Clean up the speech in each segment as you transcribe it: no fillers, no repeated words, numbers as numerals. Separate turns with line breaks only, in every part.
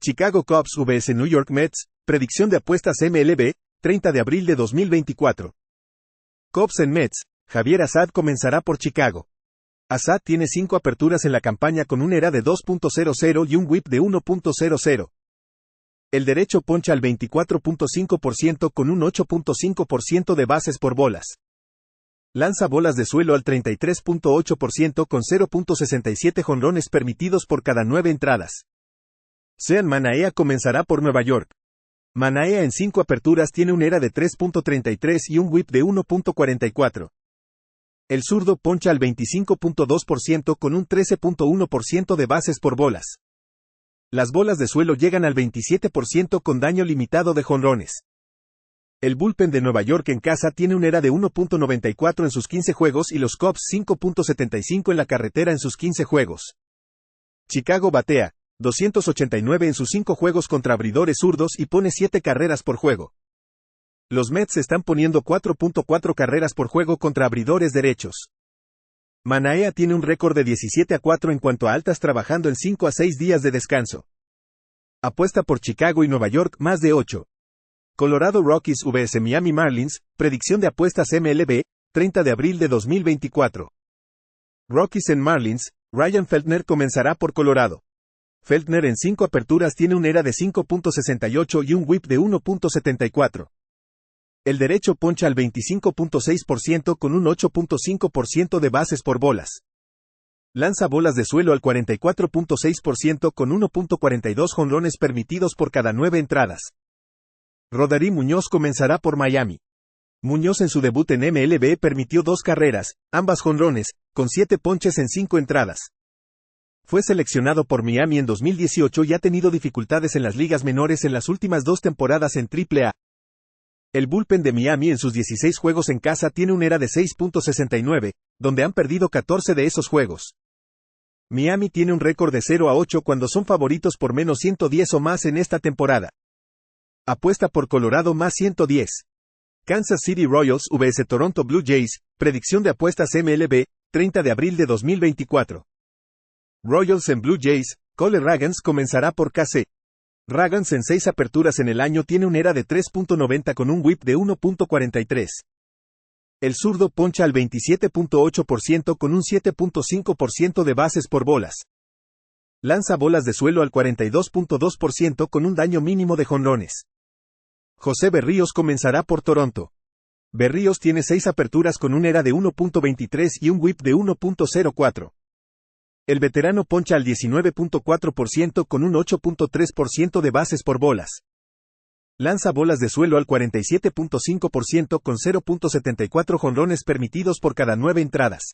Chicago Cubs vs New York Mets, predicción de apuestas MLB, 30 de abril de 2024. Cubs en Mets, Javier Assad comenzará por Chicago. Assad tiene 5 aperturas en la campaña con un ERA de 2.00 y un WHIP de 1.00. El derecho poncha al 24.5% con un 8.5% de bases por bolas. Lanza bolas de suelo al 33.8% con 0.67 jonrones permitidos por cada 9 entradas. Sean Manaea comenzará por Nueva York. Manaea en 5 aperturas tiene un ERA de 3.33 y un WHIP de 1.44. El zurdo poncha al 25.2% con un 13.1% de bases por bolas. Las bolas de suelo llegan al 27% con daño limitado de jonrones. El bullpen de Nueva York en casa tiene un ERA de 1.94 en sus 15 juegos y los Cubs 5.75 en la carretera en sus 15 juegos. Chicago batea 289 en sus 5 juegos contra abridores zurdos y pone 7 carreras por juego. Los Mets están poniendo 4.4 carreras por juego contra abridores derechos. Manaea tiene un récord de 17-4 en cuanto a altas trabajando en 5 a 6 días de descanso. Apuesta por Chicago y Nueva York más de 8. Colorado Rockies vs Miami Marlins, predicción de apuestas MLB, 30 de abril de 2024. Rockies en Marlins, Ryan Feltner comenzará por Colorado. Feltner en 5 aperturas tiene un ERA de 5.68 y un WHIP de 1.74. El derecho poncha al 25.6% con un 8.5% de bases por bolas. Lanza bolas de suelo al 44.6% con 1.42 jonrones permitidos por cada 9 entradas. Rodari Muñoz comenzará por Miami. Muñoz en su debut en MLB permitió 2 carreras, ambas jonrones, con 7 ponches en 5 entradas. Fue seleccionado por Miami en 2018 y ha tenido dificultades en las ligas menores en las últimas 2 temporadas en AAA. El bullpen de Miami en sus 16 juegos en casa tiene un ERA de 6.69, donde han perdido 14 de esos juegos. Miami tiene un récord de 0-8 cuando son favoritos por menos 110 o más en esta temporada. Apuesta por Colorado más 110. Kansas City Royals vs Toronto Blue Jays, predicción de apuestas MLB, 30 de abril de 2024. Royals en Blue Jays, Cole Ragans comenzará por KC. Ragans en 6 aperturas en el año tiene un ERA de 3.90 con un WHIP de 1.43. El zurdo poncha al 27.8% con un 7.5% de bases por bolas. Lanza bolas de suelo al 42.2% con un daño mínimo de jonrones. José Berríos comenzará por Toronto. Berríos tiene 6 aperturas con un ERA de 1.23 y un WHIP de 1.04. El veterano poncha al 19.4% con un 8.3% de bases por bolas. Lanza bolas de suelo al 47.5% con 0.74 jonrones permitidos por cada 9 entradas.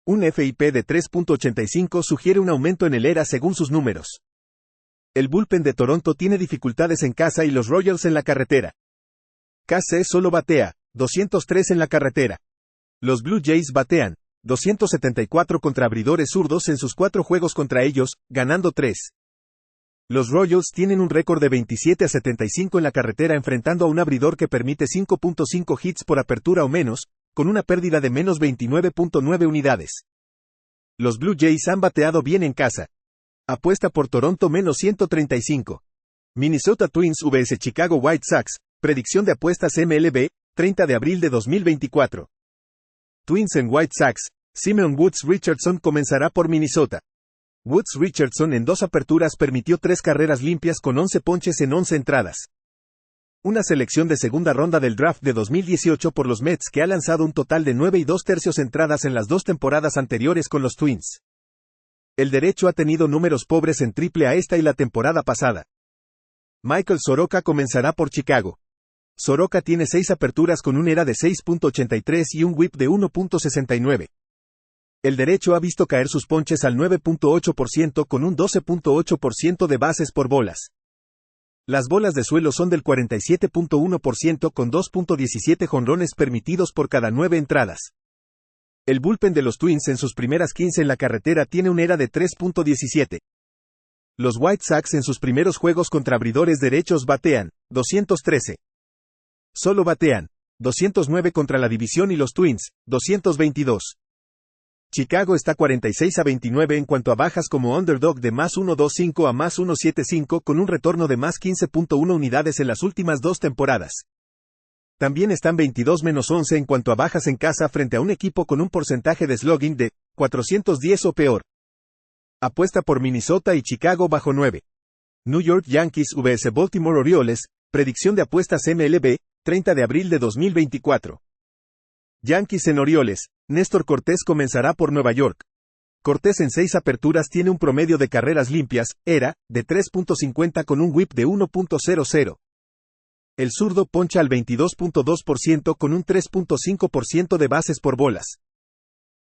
Un FIP de 3.85 sugiere un aumento en el ERA según sus números. El bullpen de Toronto tiene dificultades en casa y los Royals en la carretera. KC solo batea 203 en la carretera. Los Blue Jays batean 274 contra abridores zurdos en sus 4 juegos contra ellos, ganando 3. Los Royals tienen un récord de 27-75 en la carretera enfrentando a un abridor que permite 5.5 hits por apertura o menos, con una pérdida de menos 29.9 unidades. Los Blue Jays han bateado bien en casa. Apuesta por Toronto menos 135. Minnesota Twins vs Chicago White Sox, predicción de apuestas MLB, 30 de abril de 2024. Twins en White Sox, Simeon Woods Richardson comenzará por Minnesota. Woods Richardson en 2 aperturas permitió 3 carreras limpias con 11 ponches en 11 entradas. Una selección de segunda ronda del draft de 2018 por los Mets que ha lanzado un total de 9 2/3 entradas en las 2 temporadas anteriores con los Twins. El derecho ha tenido números pobres en AAA esta y la temporada pasada. Michael Soroka comenzará por Chicago. Soroka tiene 6 aperturas con un ERA de 6.83 y un WHIP de 1.69. El derecho ha visto caer sus ponches al 9.8% con un 12.8% de bases por bolas. Las bolas de suelo son del 47.1% con 2.17 jonrones permitidos por cada 9 entradas. El bullpen de los Twins en sus primeras 15 en la carretera tiene un ERA de 3.17. Los White Sox en sus primeros juegos contra abridores derechos batean 213. Solo batean 209 contra la división y los Twins 222. Chicago está 46-29 en cuanto a bajas como underdog de más 1.25 a más 1.75 con un retorno de más 15.1 unidades en las últimas dos temporadas. También están 22-11 en cuanto a bajas en casa frente a un equipo con un porcentaje de slugging de 410 o peor. Apuesta por Minnesota y Chicago bajo 9. New York Yankees vs Baltimore Orioles, predicción de apuestas MLB, 30 de abril de 2024. Yankees en Orioles, Néstor Cortés comenzará por Nueva York. Cortés en 6 aperturas tiene un promedio de carreras limpias, de 3.50 con un whip de 1.00. El zurdo poncha al 22.2% con un 3.5% de bases por bolas.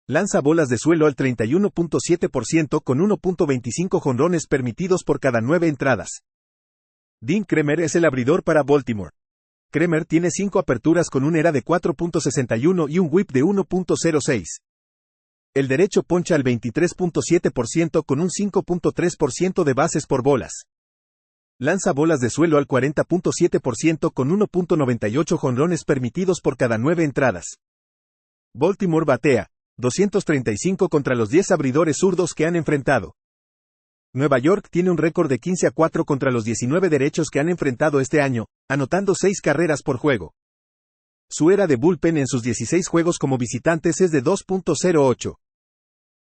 Lanza bolas de suelo al 31.7% con 1.25 jonrones permitidos por cada 9 entradas. Dean Kremer es el abridor para Baltimore. Kremer tiene 5 aperturas con un ERA de 4.61 y un whip de 1.06. El derecho poncha al 23.7% con un 5.3% de bases por bolas. Lanza bolas de suelo al 40.7% con 1.98 jonrones permitidos por cada 9 entradas. Baltimore batea 235 contra los 10 abridores zurdos que han enfrentado. Nueva York tiene un récord de 15-4 contra los 19 derechos que han enfrentado este año, anotando 6 carreras por juego. Su ERA de bullpen en sus 16 juegos como visitantes es de 2.08.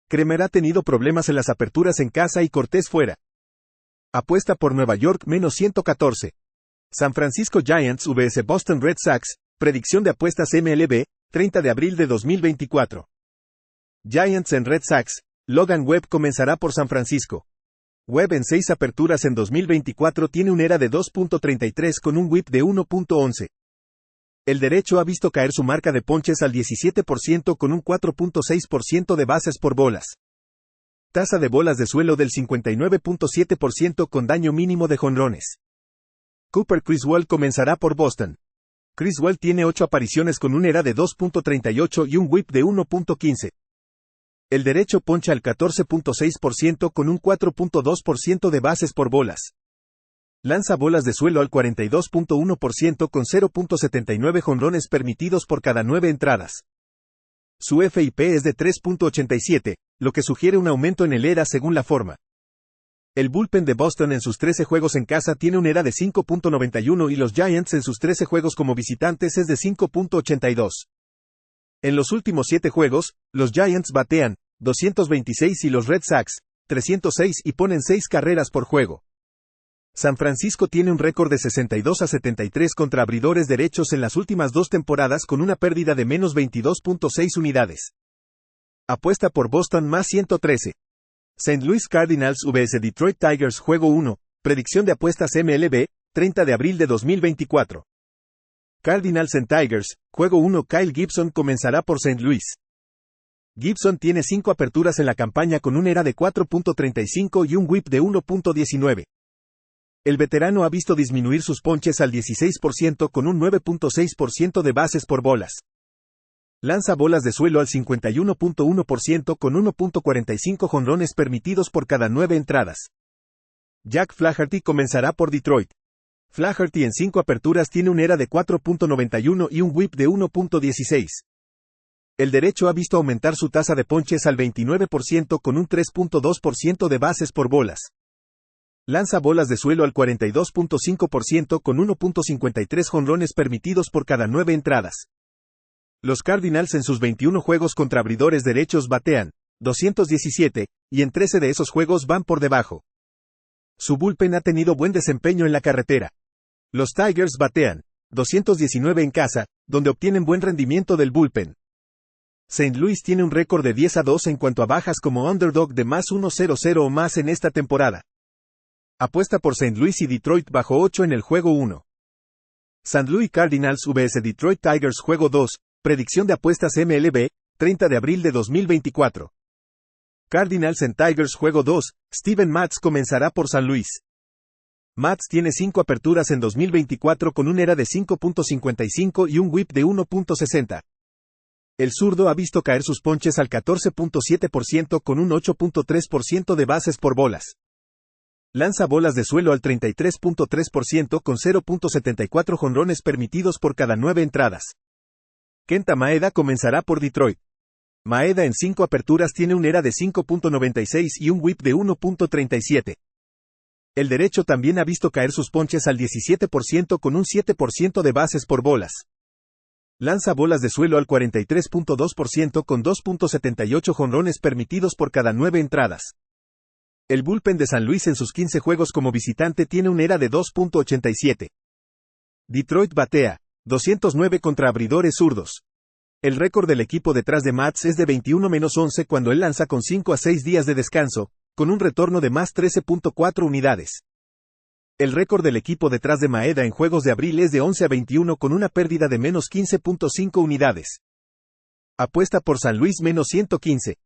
Kremer ha tenido problemas en las aperturas en casa y Cortés fuera. Apuesta por Nueva York menos 114. San Francisco Giants vs Boston Red Sox, predicción de apuestas MLB, 30 de abril de 2024. Giants en Red Sox, Logan Webb comenzará por San Francisco. Webb en 6 aperturas en 2024 tiene un ERA de 2.33 con un whip de 1.11. El derecho ha visto caer su marca de ponches al 17% con un 4.6% de bases por bolas. Tasa de bolas de suelo del 59.7% con daño mínimo de jonrones. Cooper Criswell comenzará por Boston. Criswell tiene 8 apariciones con un ERA de 2.38 y un whip de 1.15. El derecho poncha al 14.6% con un 4.2% de bases por bolas. Lanza bolas de suelo al 42.1% con 0.79 jonrones permitidos por cada 9 entradas. Su FIP es de 3.87, lo que sugiere un aumento en el ERA según la forma. El bullpen de Boston en sus 13 juegos en casa tiene un ERA de 5.91 y los Giants en sus 13 juegos como visitantes es de 5.82. En los últimos 7 juegos, los Giants batean 226 y los Red Sox 306 y ponen 6 carreras por juego. San Francisco tiene un récord de 62-73 contra abridores derechos en las últimas 2 temporadas con una pérdida de menos 22.6 unidades. Apuesta por Boston más 113. St. Louis Cardinals vs Detroit Tigers juego 1, predicción de apuestas MLB, 30 de abril de 2024. Cardinals en Tigers, juego 1 Kyle Gibson comenzará por St. Louis. Gibson tiene 5 aperturas en la campaña con un ERA de 4.35 y un whip de 1.19. El veterano ha visto disminuir sus ponches al 16% con un 9.6% de bases por bolas. Lanza bolas de suelo al 51.1% con 1.45 jonrones permitidos por cada 9 entradas. Jack Flaherty comenzará por Detroit. Flaherty en 5 aperturas tiene un ERA de 4.91 y un whip de 1.16. El derecho ha visto aumentar su tasa de ponches al 29% con un 3.2% de bases por bolas. Lanza bolas de suelo al 42.5% con 1.53 jonrones permitidos por cada 9 entradas. Los Cardinals en sus 21 juegos contra abridores derechos batean 217, y en 13 de esos juegos van por debajo. Su bullpen ha tenido buen desempeño en la carretera. Los Tigers batean 219 en casa, donde obtienen buen rendimiento del bullpen. St. Louis tiene un récord de 10-2 en cuanto a bajas como underdog de más 1.00 o más en esta temporada. Apuesta por St. Louis y Detroit bajo 8 en el juego 1. St. Louis Cardinals vs Detroit Tigers juego 2, predicción de apuestas MLB, 30 de abril de 2024. Cardinals en Tigers juego 2, Steven Matz comenzará por San Luis. Matz tiene 5 aperturas en 2024 con un ERA de 5.55 y un whip de 1.60. El zurdo ha visto caer sus ponches al 14.7% con un 8.3% de bases por bolas. Lanza bolas de suelo al 33.3% con 0.74 jonrones permitidos por cada 9 entradas. Kenta Maeda comenzará por Detroit. Maeda en 5 aperturas tiene un ERA de 5.96 y un WHIP de 1.37. El derecho también ha visto caer sus ponches al 17% con un 7% de bases por bolas. Lanza bolas de suelo al 43.2% con 2.78 jonrones permitidos por cada 9 entradas. El bullpen de San Luis en sus 15 juegos como visitante tiene un ERA de 2.87. Detroit batea 209 contra abridores zurdos. El récord del equipo detrás de Matz es de 21-11 cuando él lanza con 5 a 6 días de descanso, con un retorno de más 13.4 unidades. El récord del equipo detrás de Maeda en juegos de abril es de 11-21 con una pérdida de menos 15.5 unidades. Apuesta por San Luis menos 115.